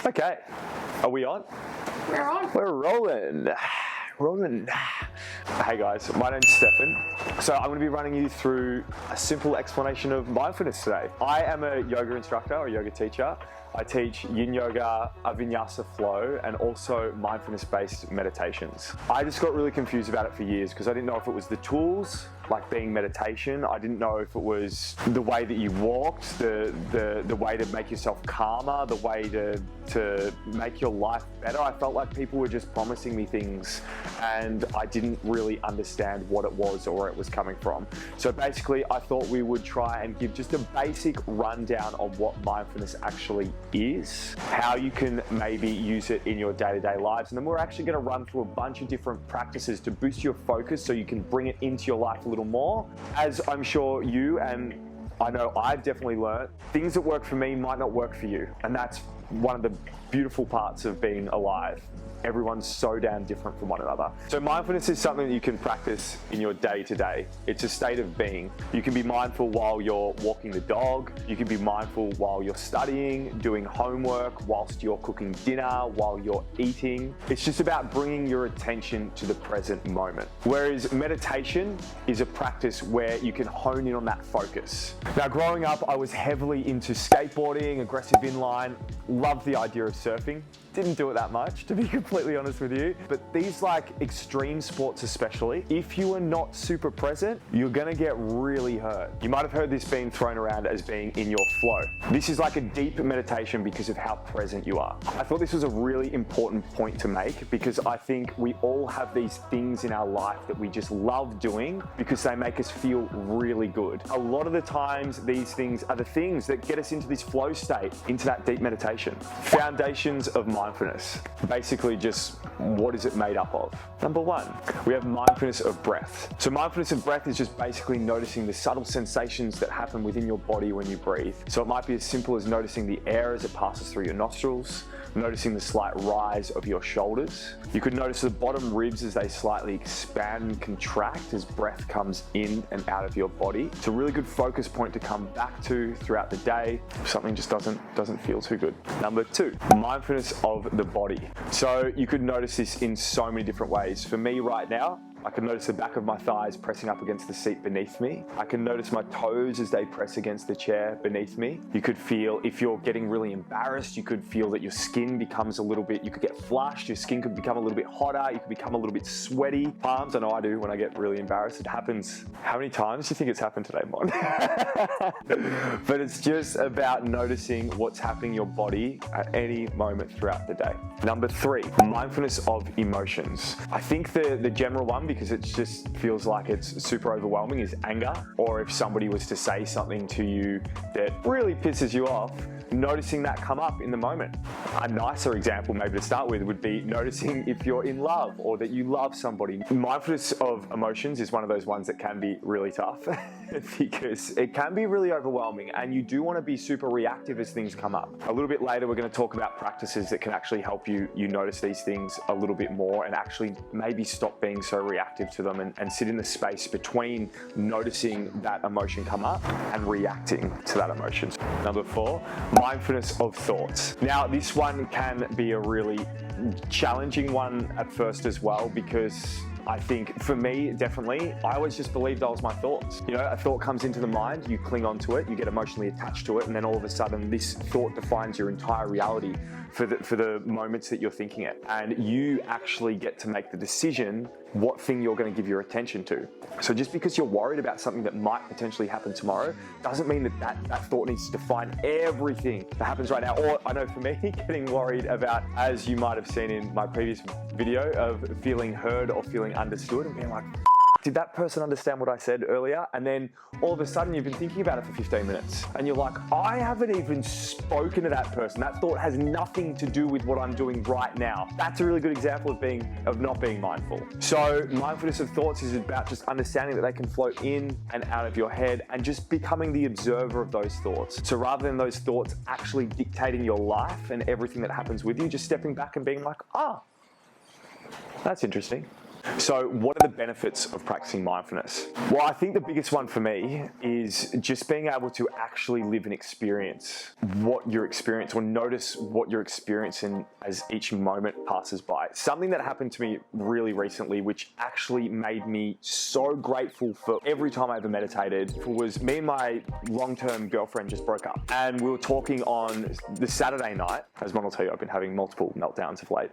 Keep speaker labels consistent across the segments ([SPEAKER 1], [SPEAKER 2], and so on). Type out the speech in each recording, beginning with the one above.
[SPEAKER 1] Okay, are we on?
[SPEAKER 2] We're on.
[SPEAKER 1] We're rolling. Rolling. Hey guys, my name's Stefan. So I'm going to be running you through a simple explanation of mindfulness today. I am a yoga instructor or yoga teacher. I teach yin yoga, vinyasa flow, and also mindfulness-based meditations. I just got really confused about it for years because I didn't know if it was the tools, like being meditation. I didn't know if it was the way that you walked, the way to make yourself calmer, the way to make your life better. I felt like people were just promising me things and I didn't really understand what it was or where it was coming from. So basically I thought we would try and give just a basic rundown on what mindfulness actually is, how you can maybe use it in your day-to-day lives, and then we're actually going to run through a bunch of different practices to boost your focus so you can bring it into your life a little more. As I'm sure you and I know I've definitely learned, things that work for me might not work for you, and that's one of the beautiful parts of being alive. Everyone's so damn different from one another. So mindfulness is something that you can practice in your day-to-day. It's a state of being. You can be mindful while you're walking the dog. You can be mindful while you're studying, doing homework, whilst you're cooking dinner, while you're eating. It's just about bringing your attention to the present moment. Whereas meditation is a practice where you can hone in on that focus. Now, growing up, I was heavily into skateboarding, aggressive inline, loved the idea of surfing. Didn't do it that much, to be completely honest with you. But these like extreme sports especially, if you are not super present, you're gonna get really hurt. You might have heard this being thrown around as being in your flow. This is like a deep meditation because of how present you are. I thought this was a really important point to make because I think we all have these things in our life that we just love doing because they make us feel really good. A lot of the times these things are the things that get us into this flow state, into that deep meditation. Foundations of mindfulness. Basically just what is it made up of? Number one, we have mindfulness of breath. So mindfulness of breath is just basically noticing the subtle sensations that happen within your body when you breathe. So it might be as simple as noticing the air as it passes through your nostrils, noticing the slight rise of your shoulders. You could notice the bottom ribs as they slightly expand and contract as breath comes in and out of your body. It's a really good focus point to come back to throughout the day if something just doesn't feel too good. Number two, mindfulness of the body. So you could notice this in so many different ways. For me right now, I can notice the back of my thighs pressing up against the seat beneath me. I can notice my toes as they press against the chair beneath me. You could feel, if you're getting really embarrassed, you could feel that your skin becomes a little bit, you could get flushed, your skin could become a little bit hotter, you could become a little bit sweaty. Palms, I know I do when I get really embarrassed. It happens. How many times do you think it's happened today, Mon? But it's just about noticing what's happening in your body at any moment throughout the day. Number three, mindfulness of emotions. I think the general one, because it just feels like it's super overwhelming, is anger. Or if somebody was to say something to you that really pisses you off, noticing that come up in the moment. A nicer example maybe to start with would be noticing if you're in love or that you love somebody. Mindfulness of emotions is one of those ones that can be really tough because it can be really overwhelming and you do want to be super reactive as things come up. A little bit later we're going to talk about practices that can actually help you notice these things a little bit more and actually maybe stop being so reactive to them and sit in the space between noticing that emotion come up and reacting to that emotion. Number four, mindfulness of thoughts. Now, this one can be a really challenging one at first as well because I think for me, definitely, I always just believed that was my thoughts. You know, a thought comes into the mind, you cling onto it, you get emotionally attached to it, and then all of a sudden this thought defines your entire reality for the moments that you're thinking it. And you actually get to make the decision what thing you're going to give your attention to. So just because you're worried about something that might potentially happen tomorrow doesn't mean that thought needs to define everything that happens right now. Or I know for me, getting worried about, as you might have seen in my previous video, of feeling heard or feeling understood and being like, did that person understand what I said earlier? And then all of a sudden you've been thinking about it for 15 minutes and you're like, I haven't even spoken to that person. That thought has nothing to do with what I'm doing right now. That's a really good example of not being mindful. So mindfulness of thoughts is about just understanding that they can flow in and out of your head and just becoming the observer of those thoughts. So rather than those thoughts actually dictating your life and everything that happens with you, just stepping back and being like, that's interesting. So what are the benefits of practicing mindfulness? Well, I think the biggest one for me is just being able to actually live and experience what you're experiencing, or notice what you're experiencing as each moment passes by. Something that happened to me really recently, which actually made me so grateful for every time I ever meditated, was me and my long-term girlfriend just broke up. And we were talking on the Saturday night. As one will tell you, I've been having multiple meltdowns of late.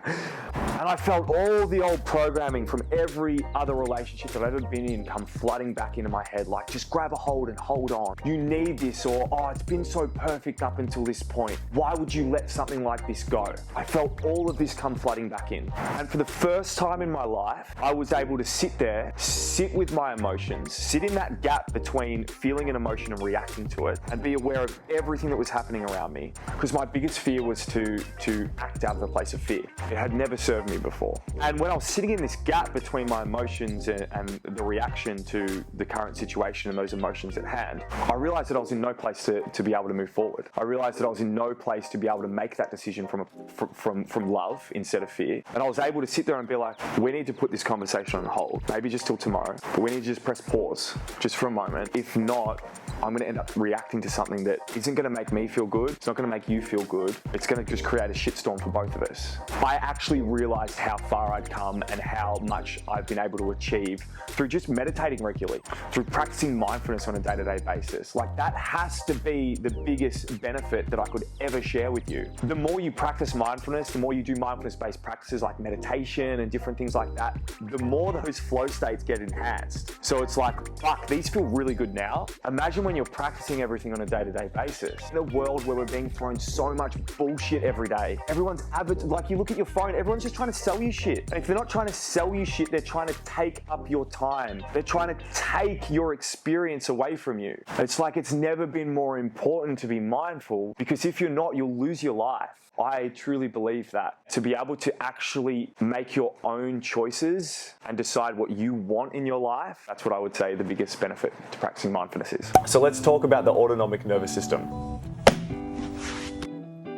[SPEAKER 1] And I felt all the old programming from every other relationship that I've ever been in come flooding back into my head, like, just grab a hold and hold on. You need this, or, oh, it's been so perfect up until this point. Why would you let something like this go? I felt all of this come flooding back in. And for the first time in my life, I was able to sit there, sit with my emotions, sit in that gap between feeling an emotion and reacting to it, and be aware of everything that was happening around me. Because my biggest fear was to act out of a place of fear. It had never served me before. And when I was sitting in this gap between my emotions and the reaction to the current situation and those emotions at hand, I realized that I was in no place to be able to move forward. I realized that I was in no place to be able to make that decision from love instead of fear. And I was able to sit there and be like, we need to put this conversation on hold, maybe just till tomorrow, but we need to just press pause just for a moment. If not, I'm going to end up reacting to something that isn't going to make me feel good. It's not going to make you feel good. It's going to just create a shitstorm for both of us. I actually realized how far I'd come and how much I've been able to achieve through just meditating regularly, through practicing mindfulness on a day-to-day basis. Like, that has to be the biggest benefit that I could ever share with you. The more you practice mindfulness, the more you do mindfulness-based practices like meditation and different things like that, the more those flow states get enhanced. So it's like, fuck, these feel really good now. Imagine when you're practicing everything on a day-to-day basis. In a world where we're being thrown so much bullshit every day, everyone's like, you look at your phone, everyone's just trying to sell you shit. And if they're not trying to sell you shit, they're trying to take up your time. They're trying to take your experience away from you. It's like, it's never been more important to be mindful, because if you're not, you'll lose your life. I truly believe that. To be able to actually make your own choices and decide what you want in your life, that's what I would say the biggest benefit to practicing mindfulness is. So let's talk about the autonomic nervous system.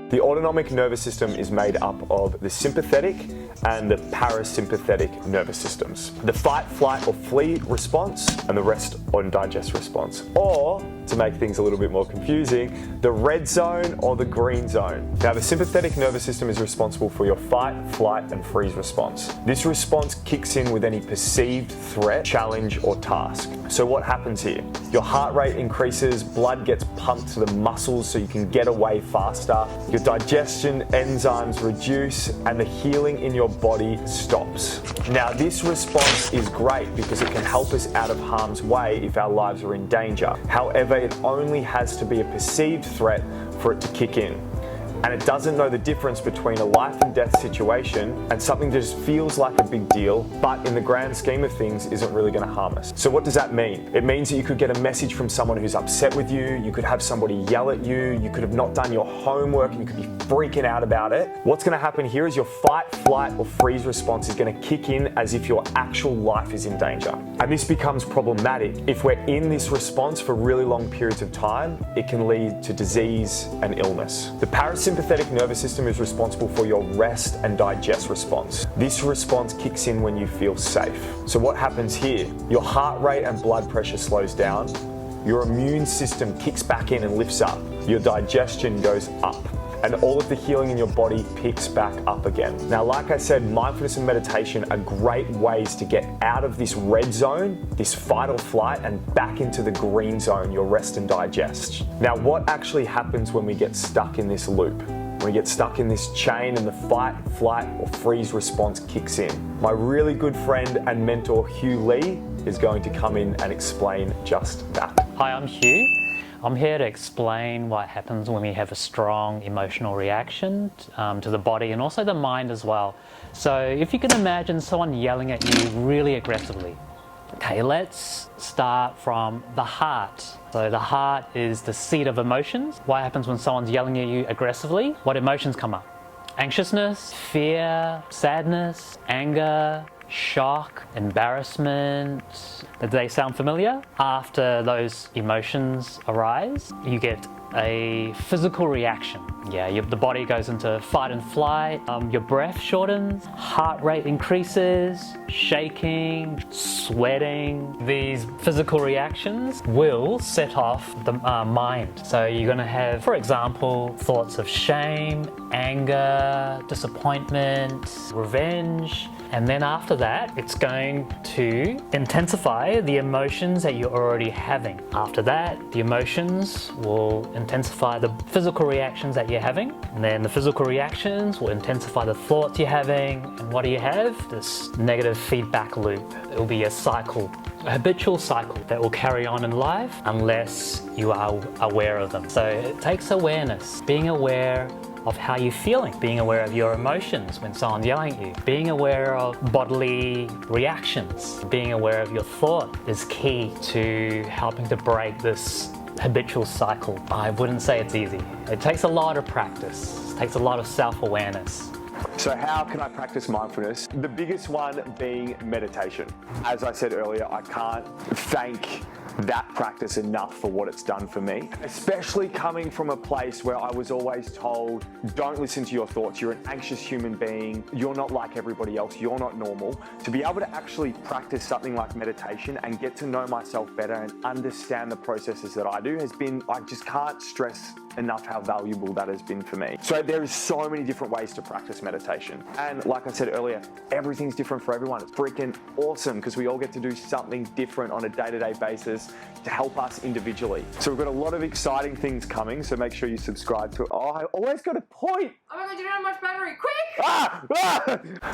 [SPEAKER 1] The autonomic nervous system is made up of the sympathetic and the parasympathetic nervous systems. The fight, flight, or flee response, and the rest or digest response. Or, to make things a little bit more confusing, the red zone or the green zone. Now, the sympathetic nervous system is responsible for your fight, flight, and freeze response. This response kicks in with any perceived threat, challenge, or task. So what happens here? Your heart rate increases, blood gets pumped to the muscles so you can get away faster, your digestion enzymes reduce, and the healing in your body stops. Now, this response is great because it can help us out of harm's way if our lives are in danger. However, it only has to be a perceived threat for it to kick in. And it doesn't know the difference between a life and death situation and something that just feels like a big deal, but in the grand scheme of things isn't really going to harm us. So what does that mean? It means that you could get a message from someone who's upset with you, you could have somebody yell at you, you could have not done your homework and you could be freaking out about it. What's going to happen here is your fight, flight, or freeze response is going to kick in as if your actual life is in danger. And this becomes problematic. If we're in this response for really long periods of time, it can lead to disease and illness. The parasympathetic nervous system is responsible for your rest and digest response. This response kicks in when you feel safe. So what happens here? Your heart rate and blood pressure slows down, your immune system kicks back in and lifts up, your digestion goes up, and all of the healing in your body picks back up again. Now, like I said, mindfulness and meditation are great ways to get out of this red zone, this fight or flight, and back into the green zone, your rest and digest. Now, what actually happens when we get stuck in this loop? When we get stuck in this chain and the fight, flight, or freeze response kicks in? My really good friend and mentor, Hugh Lee, is going to come in and explain just that.
[SPEAKER 2] Hi, I'm Hugh. I'm here to explain what happens when we have a strong emotional reaction to the body and also the mind as well. So if you can imagine someone yelling at you really aggressively. Okay, let's start from the heart. So the heart is the seat of emotions. What happens when someone's yelling at you aggressively? What emotions come up? Anxiousness, fear, sadness, anger, shock, embarrassment. Do they sound familiar? After those emotions arise, you get a physical reaction. Yeah, the body goes into fight and flight, your breath shortens, heart rate increases, shaking, sweating. These physical reactions will set off the mind. So you're going to have, for example, thoughts of shame, anger, disappointment, revenge. And then after that, it's going to intensify the emotions that you're already having. After that, the emotions will intensify the physical reactions that you're having. And then the physical reactions will intensify the thoughts you're having. And what do you have? This negative feedback loop. It will be a cycle, a habitual cycle that will carry on in life unless you are aware of them. So it takes awareness, being aware of how you're feeling, being aware of your emotions when someone's yelling at you, being aware of bodily reactions, being aware of your thought is key to helping to break this habitual cycle. I wouldn't say it's easy. It takes a lot of practice. It takes a lot of self-awareness.
[SPEAKER 1] So how can I practice mindfulness? The biggest one being meditation. As I said earlier, I can't thank that practice enough for what it's done for me, especially coming from a place where I was always told, don't listen to your thoughts, you're an anxious human being, you're not like everybody else, you're not normal. To be able to actually practice something like meditation and get to know myself better and understand the processes that I do has been, I just can't stress enough how valuable that has been for me. So there is so many different ways to practice meditation. And like I said earlier, everything's different for everyone. It's freaking awesome because we all get to do something different on a day-to-day basis to help us individually. So we've got a lot of exciting things coming, so make sure you subscribe to it. Oh, I always got a point.
[SPEAKER 3] Oh my god, you don't have much battery, quick!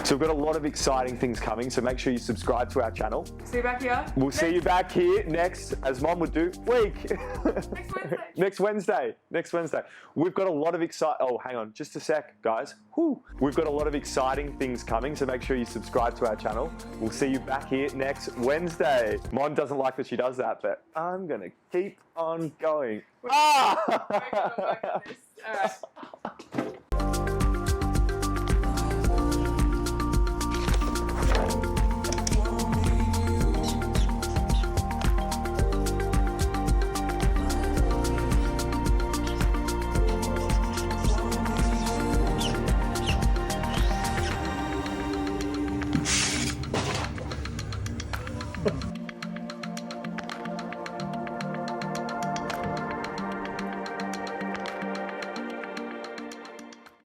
[SPEAKER 1] So we've got a lot of exciting things coming, so make sure you subscribe to our channel.
[SPEAKER 3] See you back here.
[SPEAKER 1] We'll see you back here next, as Mom would do, week.
[SPEAKER 3] Next Wednesday.
[SPEAKER 1] Next Wednesday. We've got a lot of oh, hang on, just a sec, guys. Whew. We've got a lot of exciting things coming, so make sure you subscribe to our channel. We'll see you back here next Wednesday. Mom doesn't like that she does that, but I'm gonna keep on going.
[SPEAKER 3] We're gonna go back on this. All right.